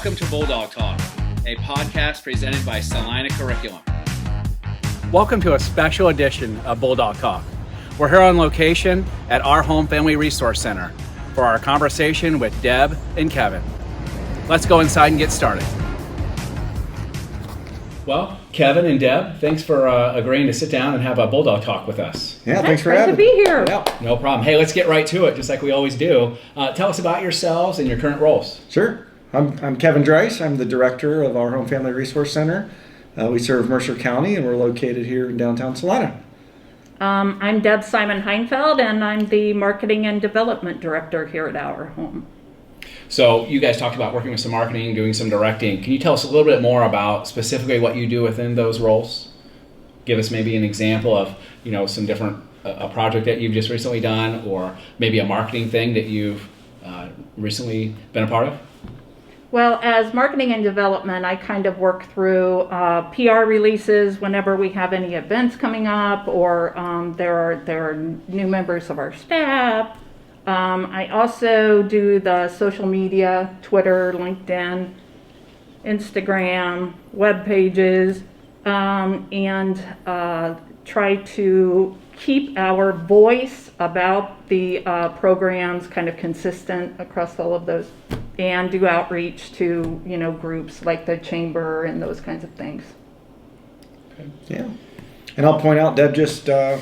Welcome to Bulldog Talk, a podcast presented by Celina Curriculum. Welcome to a special edition of Bulldog Talk. We're here on location at our home family resource center for our conversation with Deb and Kevin. Let's go inside and get started. Well, Kevin and Deb, thanks for agreeing to sit down and have a Bulldog Talk with us. Yeah, thanks for Great having to be here. Yeah, no problem. Hey, let's get right to it, just like we always do. Tell us about yourselves and your current roles. Sure. I'm Kevin Draiss. I'm the director of our Home Family Resource Center. We serve Mercer County, and we're located here in downtown Celina. I'm Deb Simon-Heinfeld, and I'm the marketing and development director here at our home. So you guys talked about working with some marketing, doing some directing. Can you tell us a little bit more about specifically what you do within those roles? Give us maybe an example of, some different, a project that you've just recently done, or maybe a marketing thing that you've recently been a part of? Well, as marketing and development, I kind of work through PR releases whenever we have any events coming up, or there are new members of our staff. I also do the social media, Twitter, LinkedIn, Instagram, web pages, and try to keep our voice about the programs kind of consistent across all of those, and do outreach to groups like the chamber and those kinds of things. Okay. Yeah. And I'll point out, Deb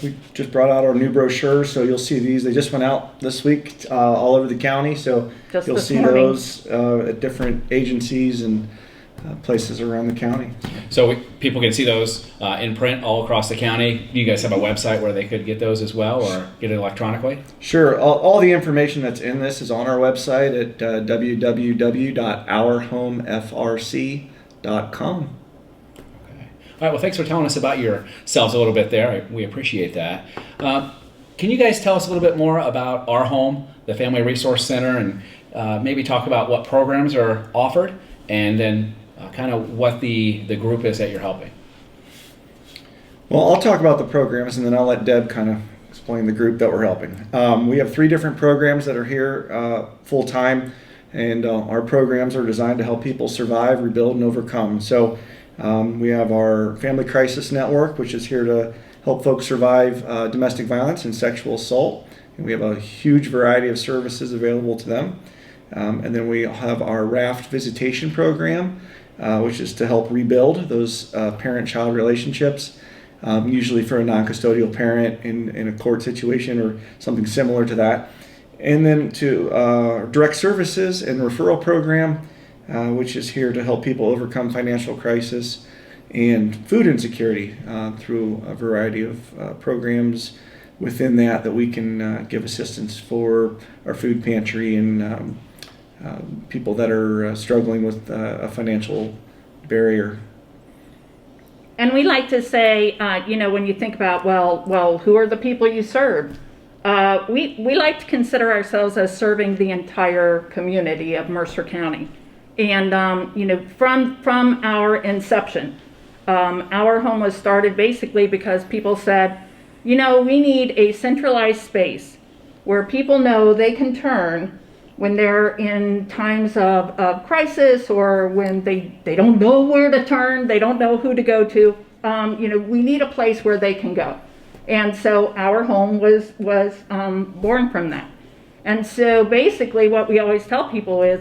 we just brought out our new brochures, so you'll see these. They just went out this week all over the county, so Just you'll this see morning. those at different agencies and places around the county. So people can see those in print all across the county. Do you guys have a website where they could get those as well, or get it electronically? Sure. All the information that's in this is on our website at www.ourhomefrc.com. All right, well, thanks for telling us about yourselves a little bit there. We appreciate that. Can you guys tell us a little bit more about our home, the Family Resource Center, and maybe talk about what programs are offered, and then kind of what the group is that you're helping? Well, I'll talk about the programs, and then I'll let Deb kind of explain the group that we're helping. We have 3 different programs that are here full-time, and our programs are designed to help people survive, rebuild, and overcome. So we have our Family Crisis Network, which is here to help folks survive domestic violence and sexual assault. And we have a huge variety of services available to them. And then we have our RAFT visitation program, which is to help rebuild those parent-child relationships, usually for a non-custodial parent in a court situation or something similar to that. And then to direct services and referral program, which is here to help people overcome financial crisis and food insecurity through a variety of programs within that we can give assistance for our food pantry and people that are struggling with a financial barrier. And we like to say, when you think about, well, who are the people you serve? We like to consider ourselves as serving the entire community of Mercer County. And, from our inception, our home was started basically because people said, we need a centralized space where people know they can turn when they're in times of crisis, or when they don't know where to turn, they don't know who to go to. We need a place where they can go. And so our home was born from that. And so basically what we always tell people is,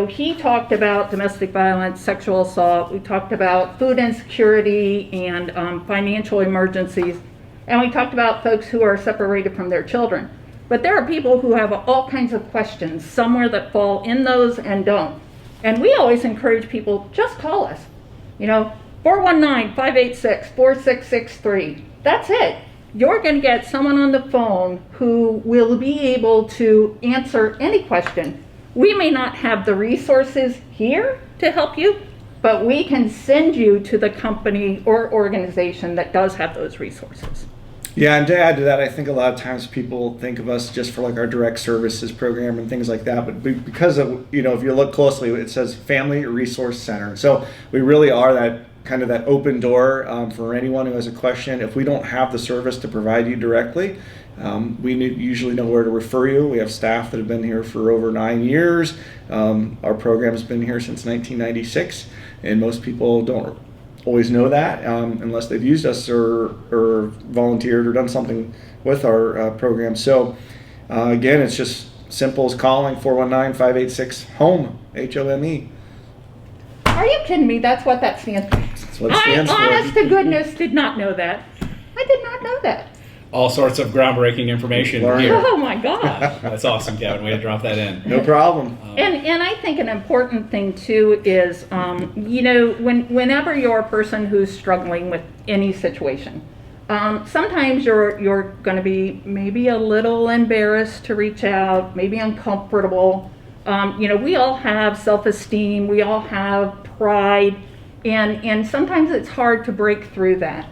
he talked about domestic violence, sexual assault. We talked about food insecurity and financial emergencies. And we talked about folks who are separated from their children. But there are people who have all kinds of questions, somewhere that fall in those and don't. And we always encourage people, just call us. 419-586-4663. That's it. You're going to get someone on the phone who will be able to answer any question. We may not have the resources here to help you, but we can send you to the company or organization that does have those resources. Yeah, and to add to that, I think a lot of times people think of us just for like our direct services program and things like that. But because of, if you look closely, it says Family Resource Center. So we really are that kind of that open door for anyone who has a question. If we don't have the service to provide you directly, Usually know where to refer you. We have staff that have been here for over 9 years. Our program's been here since 1996, and most people don't always know that unless they've used us or volunteered or done something with our program. So again, it's just simple as calling 419-586-HOME, HOME. Are you kidding me? That's what that stands for. That's what it stands for. Honest to goodness, did not know that. I did not know that. All sorts of groundbreaking information Learn. here. Oh my gosh. That's awesome, Kevin. Way to drop that in. No problem. And I think an important thing too is, whenever you're a person who's struggling with any situation, sometimes you're going to be maybe a little embarrassed to reach out, maybe uncomfortable. We all have self-esteem, we all have pride, and sometimes it's hard to break through that.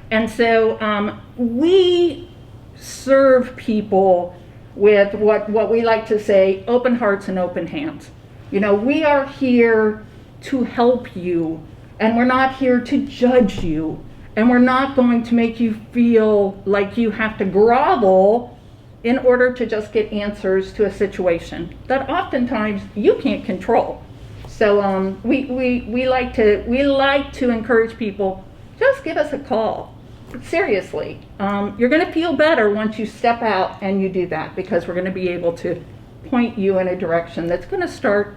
And so we serve people with what we like to say, open hearts and open hands. We are here to help you, and we're not here to judge you, and we're not going to make you feel like you have to grovel in order to just get answers to a situation that oftentimes you can't control. So we like to encourage people, just give us a call. Seriously, you're going to feel better once you step out and you do that, because we're going to be able to point you in a direction that's going to start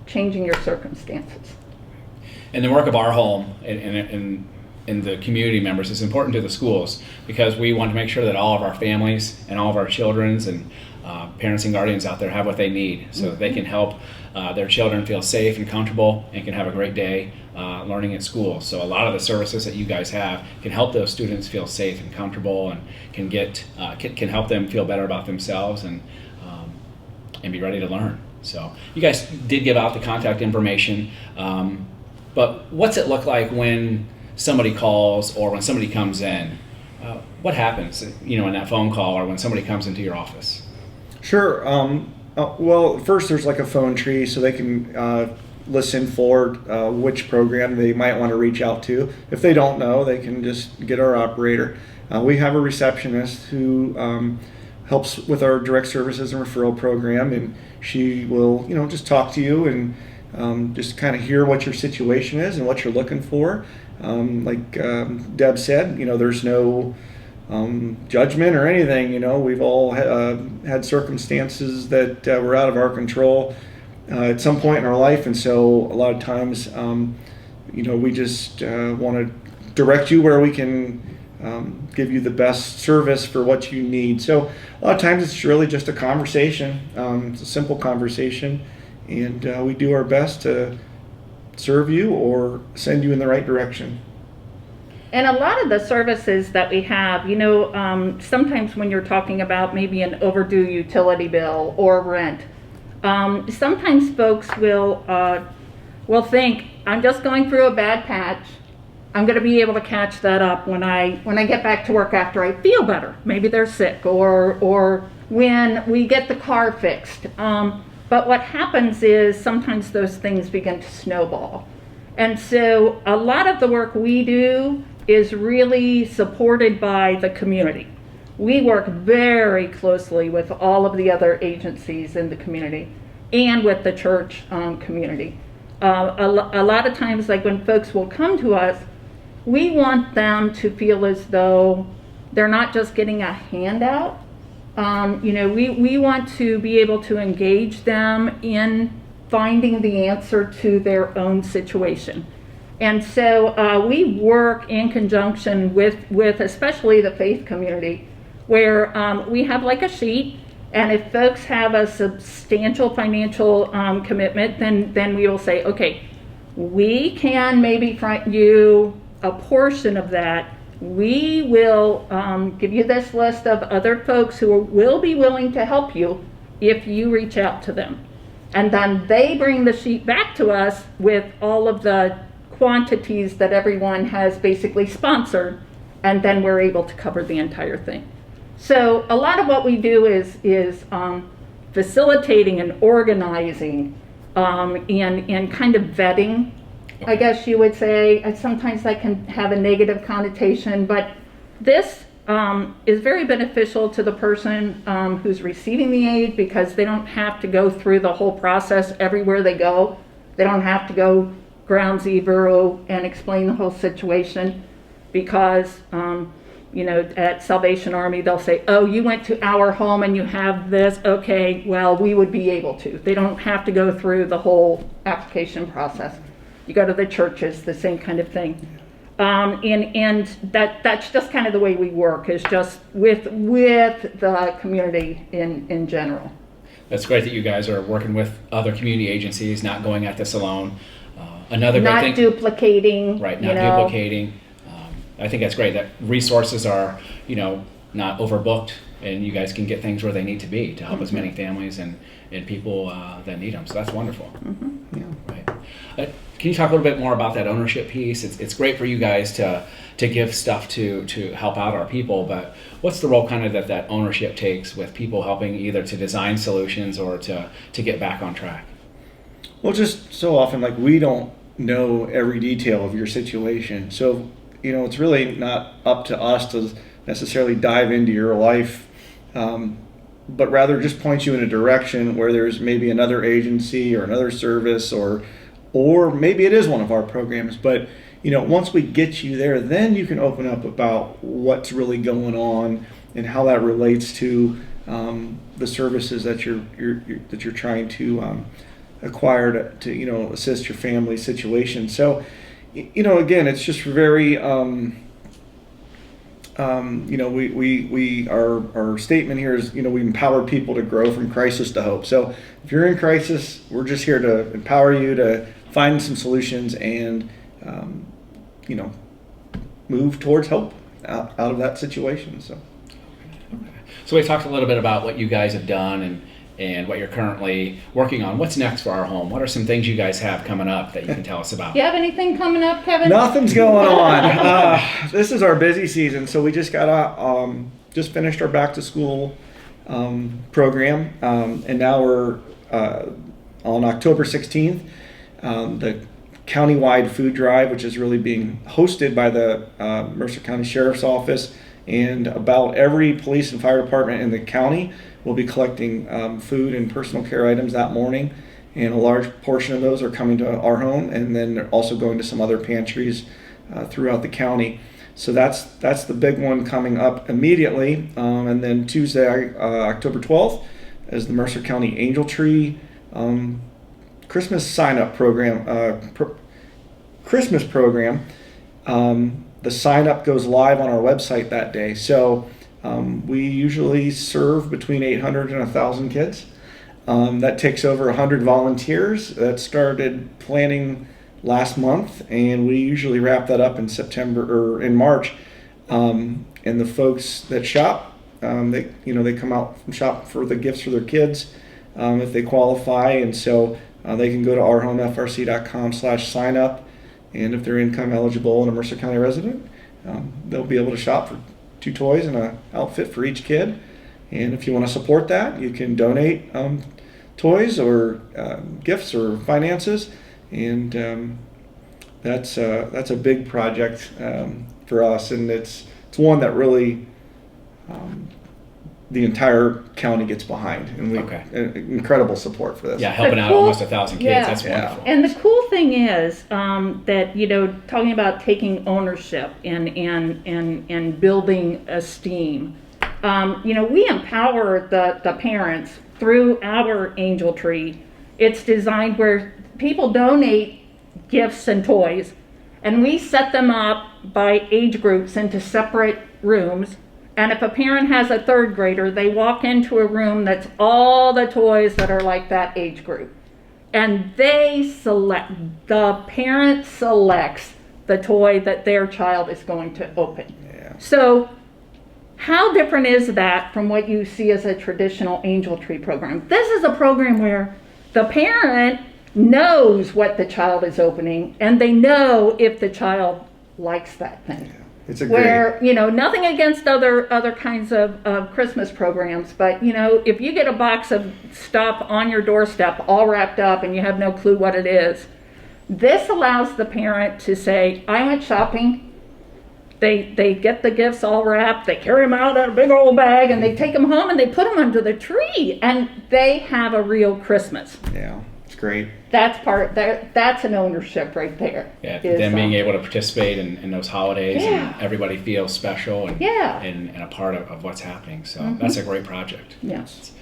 changing your circumstances. And the work of our home and the community members is important to the schools, because we want to make sure that all of our families and all of our children's and parents and guardians out there have what they need, so that they can help their children feel safe and comfortable and can have a great day learning at school. So a lot of the services that you guys have can help those students feel safe and comfortable, and can help them feel better about themselves and be ready to learn. So you guys did give out the contact information, but what's it look like when somebody calls or when somebody comes in? What happens, in that phone call or when somebody comes into your office? Sure. Well, first there's like a phone tree, so they can listen for which program they might want to reach out to. If they don't know, they can just get our operator. We have a receptionist who helps with our direct services and referral program, and she will, just talk to you and just kind of hear what your situation is and what you're looking for. Like Deb said, there's no judgment or anything. We've all had circumstances that were out of our control at some point in our life, and so a lot of times, we just want to direct you where we can give you the best service for what you need. So a lot of times it's really just a conversation. It's a simple conversation, and we do our best to serve you or send you in the right direction. And a lot of the services that we have, sometimes when you're talking about maybe an overdue utility bill or rent, sometimes folks will think, I'm just going through a bad patch. I'm going to be able to catch that up when I get back to work after I feel better. Maybe they're sick, or when we get the car fixed. But what happens is sometimes those things begin to snowball. And so a lot of the work we do is really supported by the community. We work very closely with all of the other agencies in the community and with the church community. A lot of times, like when folks will come to us, we want them to feel as though they're not just getting a handout. We want to be able to engage them in finding the answer to their own situation. And so we work in conjunction with especially the faith community, where we have like a sheet, and if folks have a substantial financial commitment, then we will say, okay, we can maybe front you a portion of that. We will give you this list of other folks who will be willing to help you if you reach out to them. And then they bring the sheet back to us with all of the quantities that everyone has basically sponsored, and then we're able to cover the entire thing. So a lot of what we do is facilitating and organizing and kind of vetting, I guess you would say. Sometimes that can have a negative connotation, but this is very beneficial to the person who's receiving the aid, because they don't have to go through the whole process everywhere they go. They don't have to go ground zero and explain the whole situation, because at Salvation Army they'll say, oh, you went to our home and you have this, okay, well, we would be able to. They don't have to go through the whole application process. You go to the churches, the same kind of thing. And that's just kind of the way we work, is just with the community in general. That's great that you guys are working with other community agencies, not going at this alone. Another great Not thing, duplicating. right? Not duplicating. I think that's great that resources are, not overbooked, and you guys can get things where they need to be to help as many families and people that need them. So that's wonderful. Yeah. Right. Can you talk a little bit more about that ownership piece? It's great for you guys to give stuff to help out our people, but what's the role kind of that ownership takes with people helping either to design solutions or to get back on track? Well, just so often, like, we don't know every detail of your situation. So, it's really not up to us to necessarily dive into your life, but rather just point you in a direction where there's maybe another agency or another service, or maybe it is one of our programs. But, once we get you there, then you can open up about what's really going on and how that relates to the services that you're trying to acquire to assist your family situation. So, again, it's just very our statement here is, we empower people to grow from crisis to hope. So if you're in crisis, we're just here to empower you to find some solutions and move towards hope out of that situation. So we talked a little bit about what you guys have done and what you're currently working on. What's next for our home? What are some things you guys have coming up that you can tell us about? You have anything coming up, Kevin? Nothing's going on. This is our busy season, so we just just finished our back to school program, and now we're on October 16th. The countywide food drive, which is really being hosted by the Mercer County Sheriff's Office, and about every police and fire department in the county will be collecting food and personal care items that morning, and a large portion of those are coming to our home, and then they're also going to some other pantries throughout the county. So that's the big one coming up immediately. And then Tuesday, October 12th, is the Mercer County Angel Tree Christmas sign-up program. Christmas program. The sign-up goes live on our website that day. So we usually serve between 800 and 1,000 kids. That takes over 100 volunteers. That started planning last month, and we usually wrap that up in September or in March. And the folks that shop, they come out and shop for the gifts for their kids if they qualify, and so they can go to ourhomefrc.com/sign-up, and if they're income eligible and a Mercer County resident, they'll be able to shop for 2 toys and an outfit for each kid. And if you want to support that, you can donate toys or gifts or finances, and that's a big project for us, and it's one that really the entire county gets behind, and we incredible support for this. Yeah, helping out almost 1,000 kids. That's wonderful. And the cool thing is that talking about taking ownership and building esteem. We empower the parents through our Angel Tree. It's designed where people donate gifts and toys, and we set them up by age groups into separate rooms. And if a parent has a 3rd grader, they walk into a room that's all the toys that are like that age group. And the parent selects the toy that their child is going to open. Yeah. So how different is that from what you see as a traditional Angel Tree program? This is a program where the parent knows what the child is opening, and they know if the child likes that thing. Yeah. It's a where, nothing against other kinds of Christmas programs, but, if you get a box of stuff on your doorstep all wrapped up and you have no clue what it is, this allows the parent to say, I went shopping, They get the gifts all wrapped, they carry them out in a big old bag, and they take them home and they put them under the tree, and they have a real Christmas. Yeah, it's great. That's an ownership right there. Yeah, them being able to participate in those holidays, Yeah. and everybody feels special and Yeah. and a part of what's happening. So that's a great project. Yes.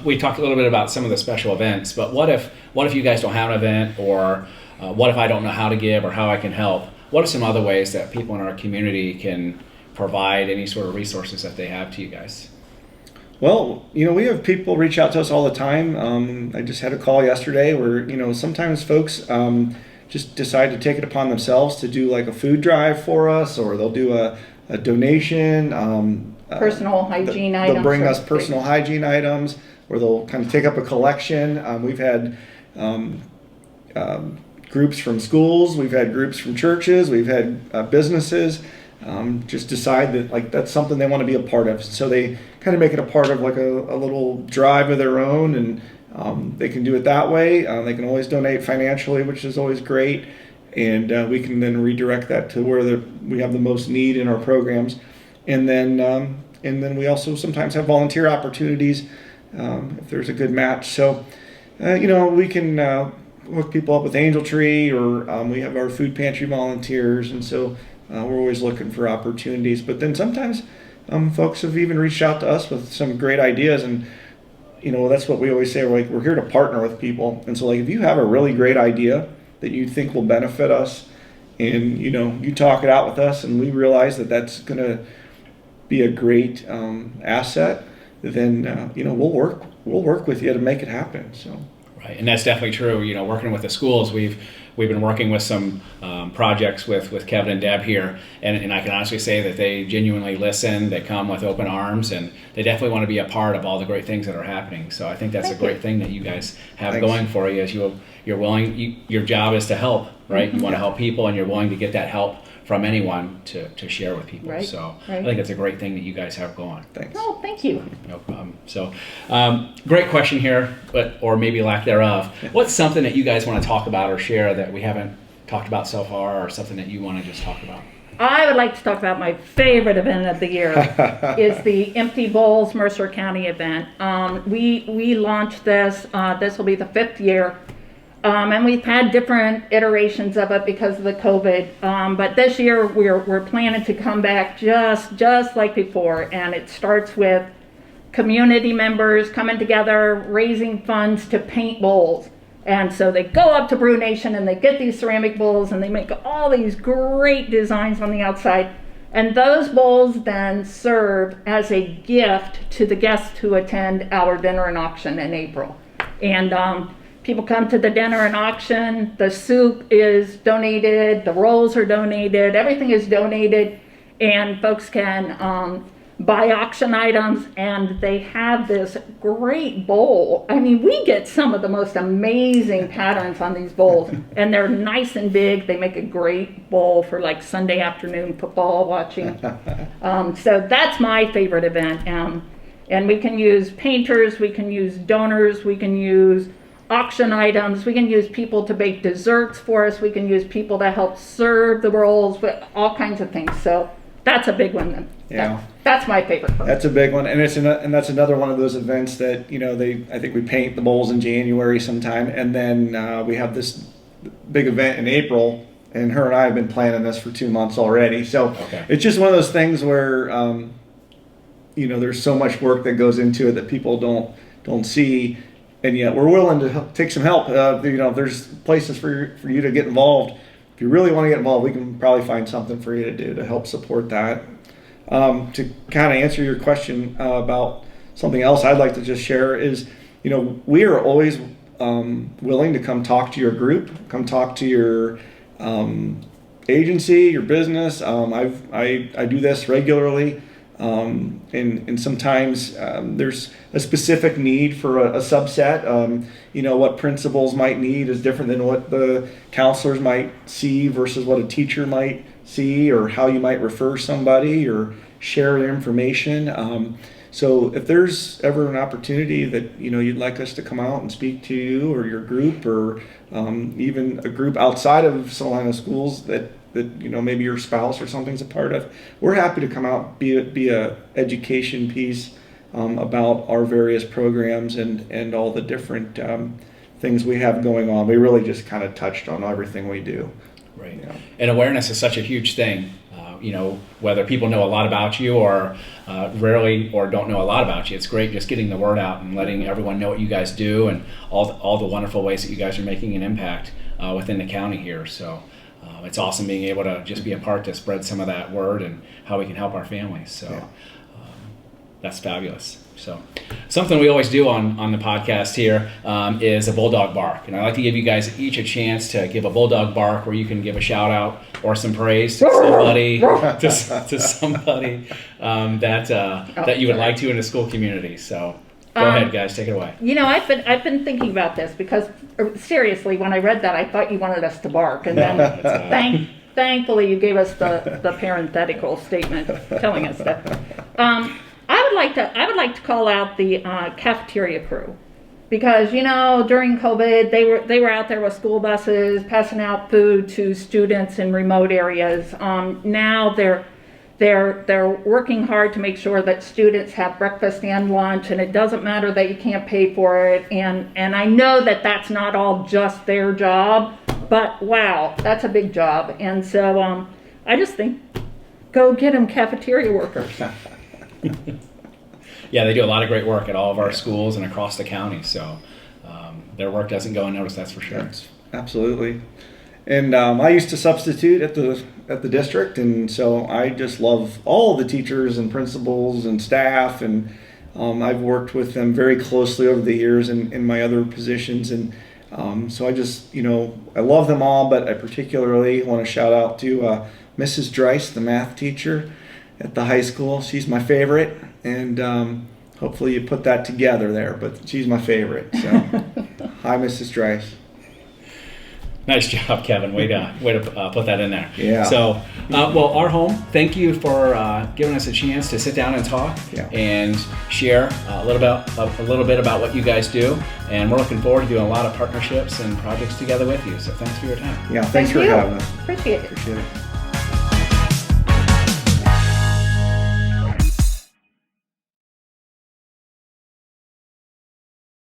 We talked a little bit about some of the special events, but what if you guys don't have an event, or what if I don't know how to give or how I can help? What are some other ways that people in our community can provide any sort of resources that they have to you guys? Well, we have people reach out to us all the time. I just had a call yesterday where, sometimes folks just decide to take it upon themselves to do like a food drive for us, or they'll do a donation. Personal hygiene items. They'll bring us personal hygiene items, or they'll kind of take up a collection. We've had groups from schools, we've had groups from churches, we've had businesses just decide that like that's something they want to be a part of. So they kind of make it a part of like a little drive of their own, and they can do it that way. They can always donate financially, which is always great, and we can then redirect that to where we have the most need in our programs. And then we also sometimes have volunteer opportunities if there's a good match. So we can hook people up with Angel Tree, or we have our food pantry volunteers, and so we're always looking for opportunities. But then sometimes folks have even reached out to us with some great ideas, and that's what we always say. We're here to partner with people, and so like if you have a really great idea that you think will benefit us, and you talk it out with us, and we realize that that's going to be a great asset, then we'll work with you to make it happen. So. Right, and that's definitely true. Working with the schools, we've been working with some projects with Kevin and Deb here, and I can honestly say that they genuinely listen. They come with open arms, and they definitely want to be a part of all the great things that are happening. So I think that's a great thing that you guys have Thanks. Going for you. As you're willing, your job is to help, right? You want to help people, and you're willing to get that help from anyone to share with people. Right, So right. I think it's a great thing that you guys have going. Thanks. Oh, thank you. No problem. So, great question here, or maybe lack thereof. What's something that you guys want to talk about or share that we haven't talked about so far, or something that you want to just talk about? I would like to talk about my favorite event of the year is the Empty Bowls Mercer County event. We launched this. This will be the 5th year. And we've had different iterations of it because of the COVID. But this year we're planning to come back just like before. And it starts with community members coming together, raising funds to paint bowls. And so they go up to Brew Nation and they get these ceramic bowls and they make all these great designs on the outside. And those bowls then serve as a gift to the guests who attend our dinner and auction in April. And people come to the dinner and auction, the soup is donated, the rolls are donated, everything is donated, and folks can buy auction items, and they have this great bowl. I mean, we get some of the most amazing patterns on these bowls, and they're nice and big. They make a great bowl for like Sunday afternoon football watching. So that's my favorite event. And we can use painters, we can use donors, we can use auction items, we can use people to bake desserts for us, we can use people to help serve the rolls, all kinds of things. So that's a big one. Yeah. That's my favorite one. That's a big one, and that's another one of those events that I think we paint the bowls in January sometime, and then we have this big event in April, and her and I have been planning this for 2 months already. So It's just one of those things where there's so much work that goes into it that people don't see, and yet we're willing to take some help. There's places for you to get involved. If you really want to get involved, we can probably find something for you to do to help support that. To kind of answer your question about something else I'd like to just share is, we are always willing to come talk to your group, come talk to your agency, your business. I do this regularly, and sometimes there's a specific need for a subset. What principals might need is different than what the counselors might see versus what a teacher might see, or how you might refer somebody or share their information. So if there's ever an opportunity that you'd like us to come out and speak to you or your group, or even a group outside of Celina schools that that maybe your spouse or something's a part of, we're happy to come out, be a education piece about our various programs and all the different things we have going on. We really just kind of touched on everything we do. Right. Yeah. And awareness is such a huge thing. Whether people know a lot about you or rarely or don't know a lot about you, it's great just getting the word out and letting everyone know what you guys do and all the wonderful ways that you guys are making an impact within the county here. So it's awesome being able to just be a part to spread some of that word and how we can help our families. So Yeah. That's fabulous. So something we always do on the podcast here is a Bulldog bark. And I like to give you guys each a chance to give a Bulldog bark where you can give a shout out or some praise to somebody to somebody that you would like to in the school community. So go ahead, guys, take it away. I've been thinking about this because seriously, when I read that, I thought you wanted us to bark, and then thankfully you gave us the parenthetical statement telling us that. I would like to call out the cafeteria crew, because during COVID they were out there with school buses passing out food to students in remote areas. Now they're working hard to make sure that students have breakfast and lunch, and it doesn't matter that you can't pay for it. And I know that that's not all just their job, but wow, that's a big job. And so I just think, go get them cafeteria workers. Yeah, they do a lot of great work at all of our schools and across the county. So their work doesn't go unnoticed, that's for sure. Yes, absolutely. And I used to substitute at the district, and so I just love all the teachers and principals and staff, and I've worked with them very closely over the years in my other positions, and so I just I love them all, but I particularly want to shout out to Mrs. Draiss, the math teacher at the high school. She's my favorite, and hopefully you put that together there, but she's my favorite. So hi, Mrs. Draiss. Nice job, Kevin. Way to put that in there. Yeah. So, well, our home, thank you for giving us a chance to sit down and talk and share a little bit about what you guys do. And we're looking forward to doing a lot of partnerships and projects together with you. So thanks for your time. Yeah, thanks for having us. Appreciate it. Appreciate it.